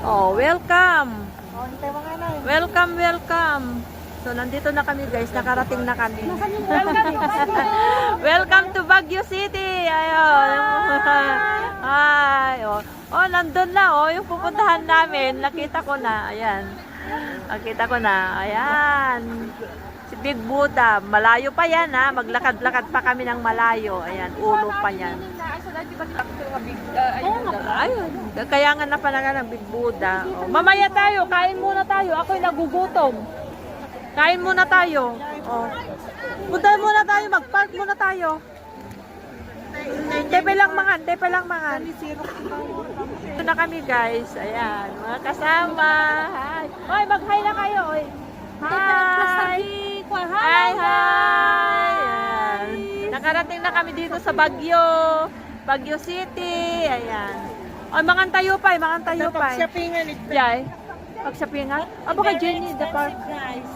Oh, welcome. Oh, hintay mo nga na. Welcome, welcome. So, nandito na kami guys. Nakarating na kami. Welcome to Baguio City. Ayun. Ay, oh. Oh, nandun na, oh. Yung pupuntahan namin. Nakita ko na. Ayan. Nakita ko na. Ayan. Si Big Buddha. Malayo pa yan, ha. Maglakad-lakad pa kami ng malayo. Ayan. Ulo pa yan. Ayun. Kaya nga napanaga ng Big Buddha. Oh, mamaya tayo. Kain muna tayo. Ako'y nagugutom. Kain muna tayo. Oh. Punta muna tayo. Mag-park muna tayo. Tepe lang mangan. Tepe lang mangan. Ito na kami guys. Ayan. Mga kasama. Hi. Hoy, mag-hi na kayo. Oy. Hi. Hi, hi. Ayan. Nakarating na kami dito sa Baguio. Baguio City. Ayan. Oy, mangan tayo pa. Mangan tayo pa. Shoppingan ito. Yay. Pagsapingan. Abo kay Jenny, the park. Guys.